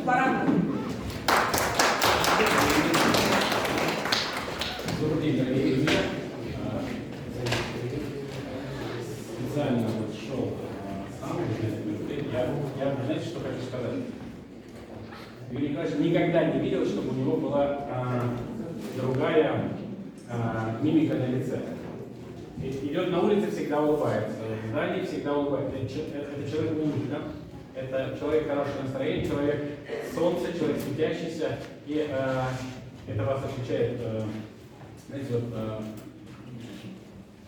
Баранов. Добрый день, дорогие друзья. Специально вот шел сам, я знаете, что хочу сказать? Юрий Николаевич никогда не видел, чтобы у него была другая мимика на лице. Идет на улице, всегда улыбается, в здании всегда улыбается. Это человек-улыбка, это человек хорошего настроения, человек солнца, человек светящийся, и это вас отличает, знаете, вот,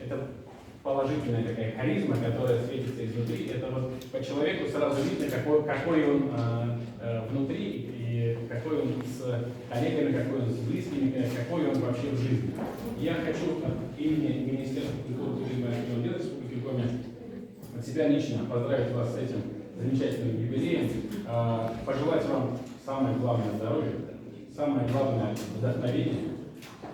это положительная такая харизма, которая светится изнутри. Это вот по человеку сразу видно, какой он внутри, и какой он с коллегами, какой он с близкими, какой он вообще в жизни. Я хочу от имени Министерства культуры, туризма и активного дела Республики Коми от себя лично поздравить вас с этим замечательным юбилеем, пожелать вам самое главное здоровье, самое главное вдохновение,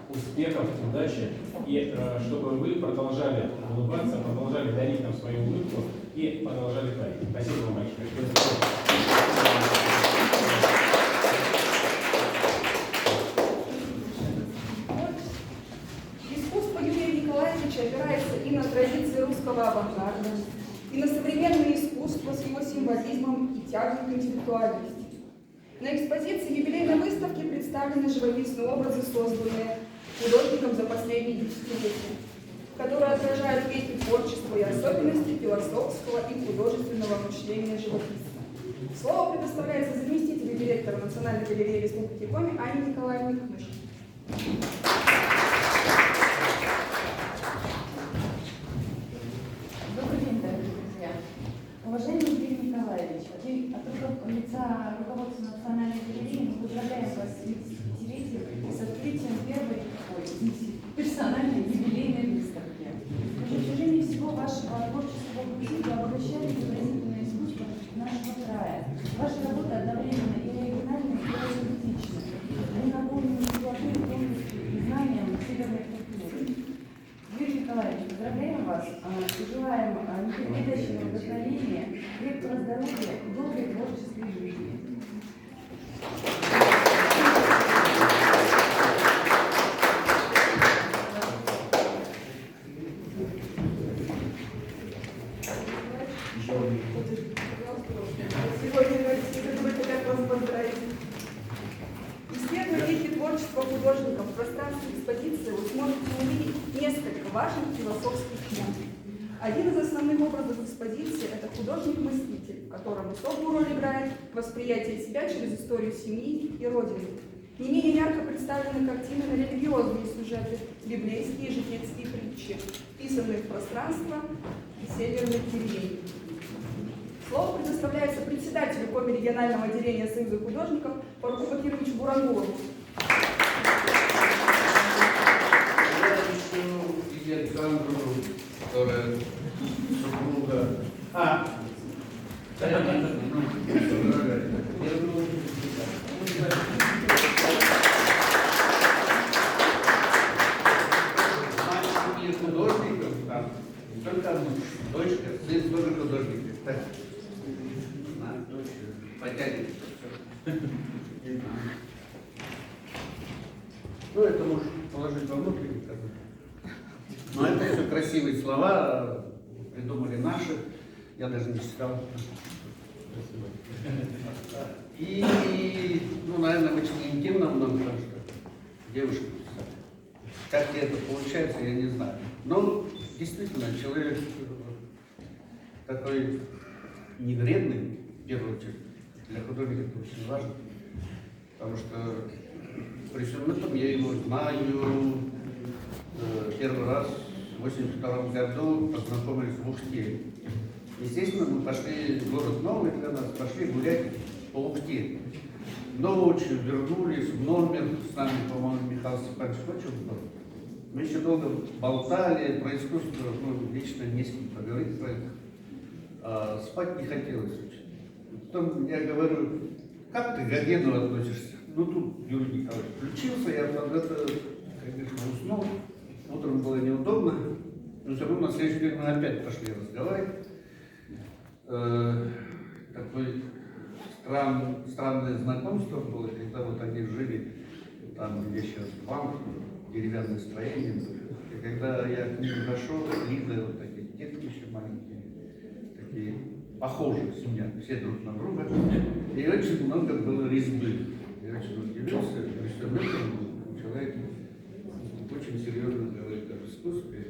успехов, удачи, и чтобы вы продолжали улыбаться, продолжали дарить нам свою улыбку и продолжали творить. Спасибо вам большое. Искусство Юрия Николаевича опирается и на традиции русского авангарда, и на современное искусство с его символизмом и тягой к интеллектуальности. На экспозиции юбилейной выставки представлены живописные образы, созданные художником за последние десятилетия, которые отражают вехи творчества и особенности философского и художественного мышления живописца. Слово предоставляется заместителю директора Национальной галереи Республики Коми Анне Николаевне Хмыш. Добрый день, дорогие друзья. Уважаемый Юрий Николаевич, от лица руководства Национальной галереи мы поздравляем вас с 35-летием и с открытием первой персональной юбилейной выставки. На протяжении всего вашего творческого пути вы обращали изобразительное искусство нашего края. Ваша работа одновременно и оригинальна, и аутентична. Вы наполнены теплотой, тонкостью и знанием северной культуры. Юрий Николаевич, поздравляем вас и желаем непрекращенного вдохновения, крепкого здоровья и долгой творческой жизни. Исследуя вехи творчества художников в пространстве экспозиции, вы сможете увидеть несколько важных философских тем. Один из основных образов экспозиции – это художник-мыслитель, в котором особую роль играет восприятие себя через историю семьи и родины. Не менее ярко представлены картины на религиозные сюжеты, библейские и житейские притчи, вписанные в пространство северных деревень. Слово предоставляется председателю Коми регионального отделения Союза художников Фаруку Бакировичу Бурангулову. Я еще Александру, которая супруга. Мальчики художников, там не только одна дочка, сын тоже художник. Потянет. Ну, это можешь положить во внутренний карман. Но это все красивые слова, придумали наши. Я даже не читал. И, ну, наверное, очень интимно много, потому что девушка писала. Как тебе это получается, я не знаю. Но действительно, человек такой не вредный, в первую очередь. Для художника это очень важно, потому что при всем этом я его знаю. Первый раз в 1982 году познакомились в Ухте. Естественно, мы пошли, город новый для нас, пошли гулять по Ухте. Ночью вернулись в номер, с нами, по-моему, Михаил Степанович Кочев был. Мы еще долго болтали про искусство, ну, лично не с кем поговорить про это. Спать не хотелось очень. Потом я говорю, как ты к Гогену относишься? Ну тут Юрий Николаевич включился, я под это, конечно, уснул. Утром было неудобно, но все равно на следующий день мы опять пошли разговаривать. Такой странное знакомство было, когда вот они жили там, где сейчас банк, деревянное строение. И когда я к ним зашел, видно вот такие детки еще маленькие, такие похожие семья, все друг на друга. И очень много было резьбы. Я очень удивился, при всем этом человек очень серьезно говорит об искусстве.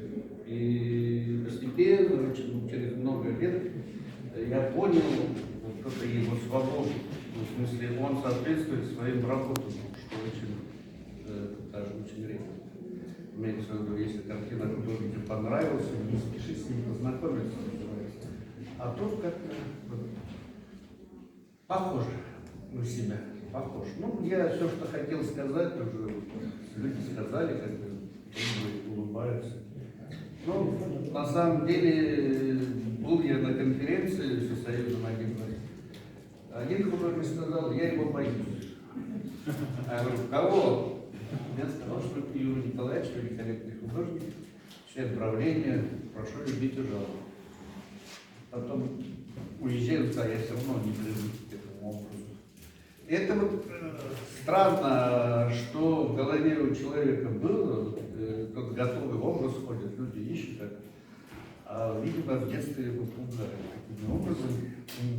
И постепенно, через много лет, я понял вот это его свободу. В смысле, он соответствует своим работам, что очень, даже очень редко. Имеется в виду, если картина художнику понравилась, не спеши с ним познакомиться, называется. А тут как-то вот, похоже на себя, похож. Ну, я все, что хотел сказать, уже люди сказали, как бы улыбаются. Ну, на самом деле, был я на конференции со Союзом Агентов. Один художник сказал, я его боюсь. А я говорю, кого? Я сказал, что Юрий Николаевич, великолепный художник, член правления, прошу любить и жаловать. Потом уезжаю, я все равно не привык к этому образу. И это вот странно, что в голове у человека было, тот готовый образ ходит, люди ищут это. А, видимо, в детстве его пугали таким образом.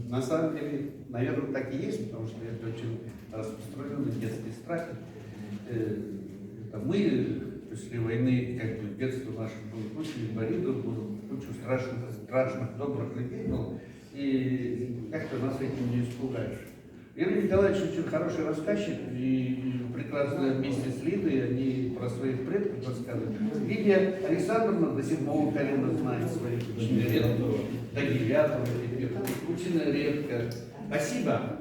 На самом деле, наверное, так и есть, потому что это очень распространенный детский страх. Это мы после войны, как бы, детство наше было куча инвалидов, было куча страшных, добрых людей было, и как-то нас этим не испугаешь. Юрий Николаевич очень хороший рассказчик, и прекрасно вместе с Лидой они про своих предков рассказывают. Лидия Александровна до 7-го колена знает своих, очень редко, до 9-го, Путина редко. Спасибо.